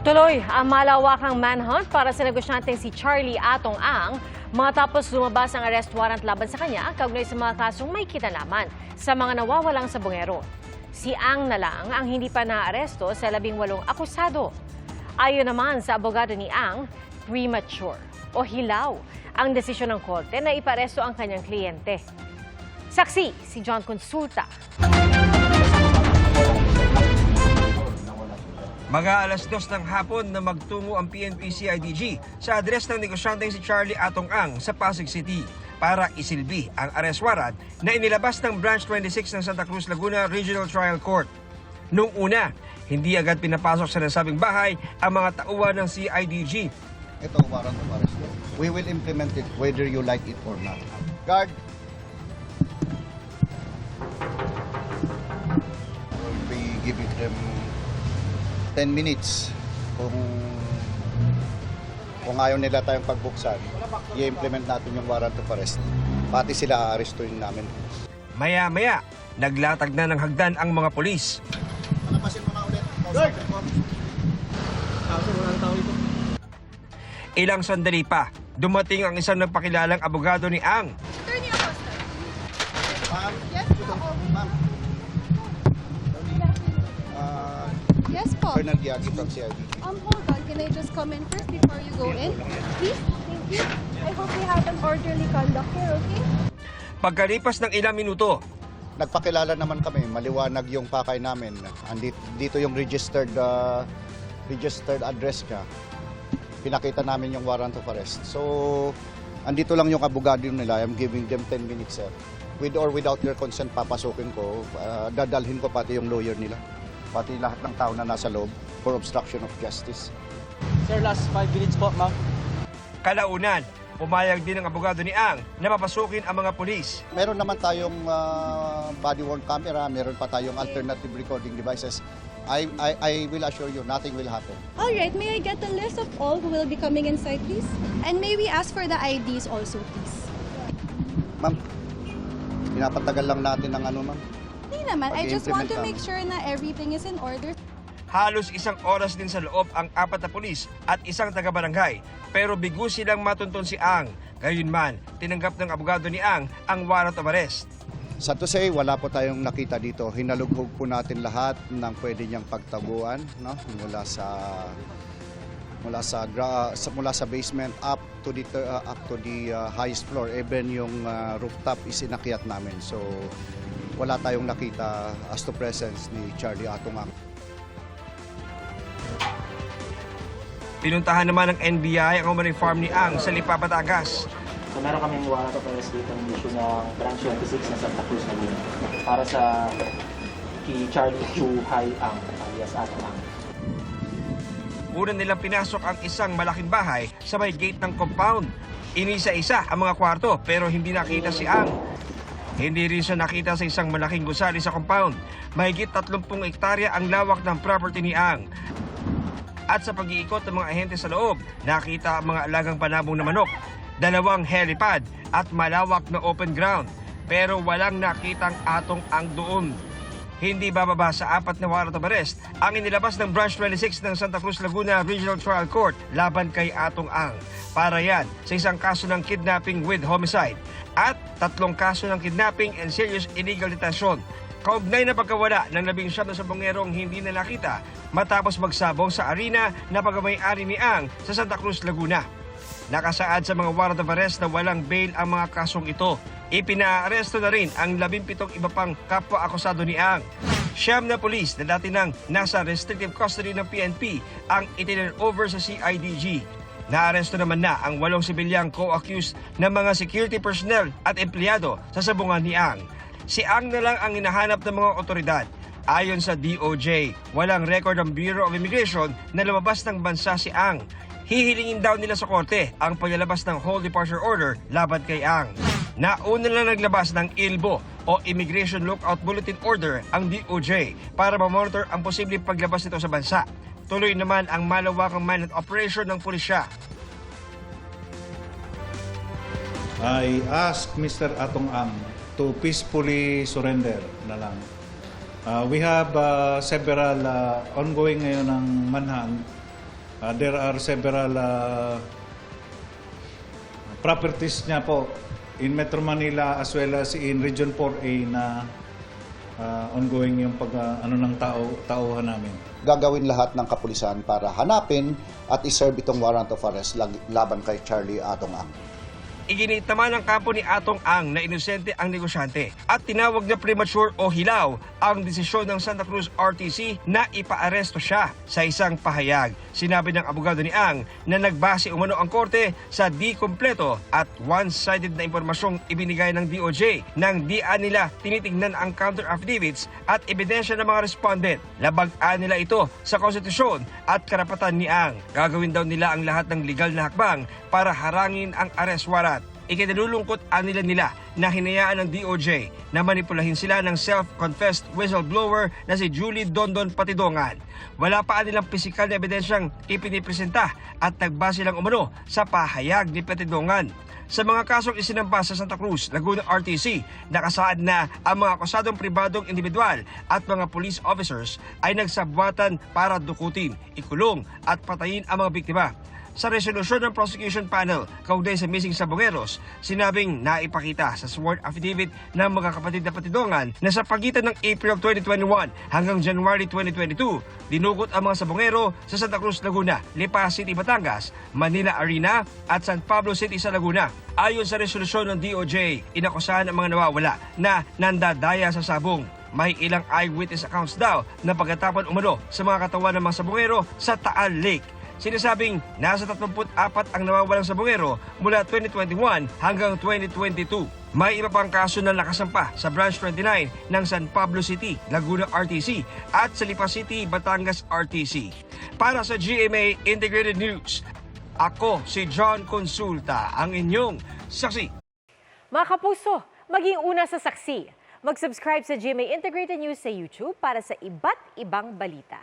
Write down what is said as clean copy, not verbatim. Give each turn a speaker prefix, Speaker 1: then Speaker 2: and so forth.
Speaker 1: Tuloy ang malawakang manhunt para sa negosyanteng si Charlie Atong Ang matapos lumabas ang arrest warrant laban sa kanya kaugnay sa mga kasong may kinalaman sa mga nawawalang sabongero. Si Ang na lang ang hindi pa naaresto sa 18 akusado. Ayon naman sa abogado ni Ang, premature o hilaw ang desisyon ng korte na iparesto ang kanyang kliyente. Saksi si John Consulta.
Speaker 2: Mag-aalas 2 ng hapon na magtungo ang PNP-CIDG sa address ng negosyanteng si Charlie Atong Ang sa Pasig City para isilbi ang arrest warrant na inilabas ng Branch 26 ng Santa Cruz, Laguna Regional Trial Court. Noong una, hindi agad pinapasok sa nasabing bahay ang mga tauhan ng CIDG.
Speaker 3: Ito, warrant of arrest. We will implement it whether you like it or not. Guard. We'll be giving them 10 minutes. Kung ayaw nila tayong pagbuksan, i-implement natin yung warrant of arrest. Pati sila aarestuin namin.
Speaker 2: Maya-maya, naglatag na ng hagdan ang mga polis.
Speaker 3: Palapasin mo na ulit.
Speaker 2: Ilang sandali pa, dumating ang isang nagpakilalang abogado ni Ang.
Speaker 4: Attorney Acosta.
Speaker 3: Ma'am?
Speaker 4: Yes po.
Speaker 3: Ma'am?
Speaker 4: Yes po.
Speaker 3: Colonel Giagi from CIDG.
Speaker 4: Hold on. Can I just come in first before you go in? Please? Thank you. I hope we have an orderly conduct here, okay?
Speaker 2: Pagkalipas ng ilang minuto,
Speaker 3: Nagpakilala naman kami, maliwanag yung pakay namin. Dito yung registered address niya. Pinakita namin yung warrant of arrest. So, andito lang yung abogado nila. I'm giving them 10 minutes, sir. With or without your consent, papasukin ko. Dadalhin ko pati yung lawyer nila. Pati lahat ng tao na nasa loob for obstruction of justice.
Speaker 5: Sir, last 5 minutes po, ma'am.
Speaker 2: kalaunan, pumayag din ang abogado ni Ang na papasukin ang mga pulis.
Speaker 3: Meron naman tayong body-worn camera, meron pa tayong alternative recording devices. I will assure you, nothing will happen.
Speaker 4: All right. May I get a list of all who will be coming inside, please? And may we ask for the IDs also, please?
Speaker 3: Ma'am, pinapatagal lang natin ang ma'am.
Speaker 4: Hindi naman. I just want to
Speaker 3: Pag-i-implement
Speaker 4: make sure na everything is in order.
Speaker 2: Halos isang oras din sa loob ang 4 na pulis at isang taga-barangay. Pero bigo silang matuntun si Ang. Gayunman, tinanggap ng abogado ni Ang warrant of arrest.
Speaker 3: Sa to say, wala po tayong nakita dito. Hinalughog po natin lahat ng pwede niyang pagtaguan, no? Mula sa basement up to the highest floor. Even yung rooftop is inakyat namin. So wala tayong nakita as to presence ni Charlie Atong Ang.
Speaker 2: Pinuntahan naman ng NBI ang Umaring Farm ni Ang sa Lipa, Batangas.
Speaker 5: So meron kaming warrant of arrest dito ng issue ng Branch 26 ng Santa Cruz, Laguna para sa kay Charlie Chu Hai Ang alias Atong Ang.
Speaker 2: Una nilang pinasok ang isang malaking bahay sa may gate ng compound. Inisa-isa ang mga kwarto pero hindi nakita si Ang. Hindi rin siya nakita sa isang malaking gusali sa compound. Mahigit 30 hektarya ang lawak ng property ni Ang. At sa pag-iikot ng mga ahente sa loob, nakita ang mga alagang panabong na manok, 2 helipad at malawak na open ground. Pero walang nakitang Atong Ang doon. Hindi bababa sa 4 na warrant of arrest ang inilabas ng Branch 26 ng Santa Cruz, Laguna Regional Trial Court laban kay Atong Ang. Para yan sa isang kaso ng kidnapping with homicide at 3 kaso ng kidnapping and serious illegal detention. Kaugnay na pagkawala ng 19 na sabongerong hindi na nakita matapos magsabong sa arena na pagmamay-ari ni Ang sa Santa Cruz, Laguna. Nakasaad sa mga warrant of arrest na walang bail ang mga kasong ito. Ipinaaresto na rin ang 17 iba pang kapwa-akusado ni Ang. 9 na pulis na dati nang nasa restrictive custody ng PNP ang itinurn over sa CIDG. Naaresto naman na ang 8 sibilyang co-accused na mga security personnel at empleyado sa sabungan ni Ang. Si Ang na lang ang hinahanap ng mga otoridad. Ayon sa DOJ, walang record ng Bureau of Immigration na lumabas ng bansa si Ang. Hihilingin daw nila sa korte ang paglalabas ng Whole Departure Order laban kay Ang. Nauna lang naglabas ng ILBO o Immigration Lookout Bulletin Order ang DOJ para mamonitor ang posibleng paglabas nito sa bansa. Tuloy naman ang malawakang manhunt operation ng pulisya.
Speaker 6: I ask Mr. Atong Ang to peacefully surrender na lang. We have several ongoing ngayon ng manhunt There are several properties niya po in Metro Manila as well as in Region 4A na ongoing yung ng tauhan namin.
Speaker 3: Gagawin lahat ng kapulisan para hanapin at iserve itong warrant of arrest laban kay Charlie Atong Ang.
Speaker 2: Iginit naman ng kampo ni Atong Ang na inosente ang negosyante at tinawag na premature o hilaw ang desisyon ng Santa Cruz RTC na ipaaresto siya. Sa isang pahayag, sinabi ng abogado ni Ang na nagbase umano ang korte sa di kumpleto at one-sided na impormasyong ibinigay ng DOJ nang dian nila tinitingnan ang counter affidavits at ebidensya ng mga respondent. Labag-an nila ito sa konstitusyon at karapatan ni Ang. Gagawin daw nila ang lahat ng legal na hakbang para harangin ang arrest warrant. Ikinalulungkot nila na hinayaan ng DOJ na manipulahin sila ng self-confessed whistleblower na si Julie Dondon Patidongan. Wala pa nilang pisikal na ebidensyang ipinipresenta at nagbase lang umano sa pahayag ni Patidongan. Sa mga kasong isinampa sa Santa Cruz, Laguna RTC, nakasaad na ang mga akusadong pribadong individual at mga police officers ay nagsabwatan para dukutin, ikulong at patayin ang mga biktima. Sa resolusyon ng prosecution panel kaugnay sa missing sabongeros, sinabing naipakita sa sworn affidavit ng mga kapatid na Patidongan na sa pagitan ng April 2021 hanggang January 2022, dinugot ang mga sabongero sa Santa Cruz, Laguna, Lipa City, Batangas, Manila Arena at San Pablo City sa Laguna. Ayon sa resolusyon ng DOJ, inakusahan ang mga nawawala na nandadaya sa sabong. May ilang eyewitness accounts daw na pagkatapon umano sa mga katawan ng mga sabongero sa Taal Lake. Sinasabing nasa 34 ang nawawalang sabongero mula 2021 hanggang 2022. May iba pang kaso na nakasampa sa Branch 29 ng San Pablo City, Laguna RTC at sa Lipa City, Batangas RTC. Para sa GMA Integrated News, ako si John Consulta, ang inyong saksi.
Speaker 1: Mga kapuso, maging una sa saksi. Mag-subscribe sa GMA Integrated News sa YouTube para sa iba't ibang balita.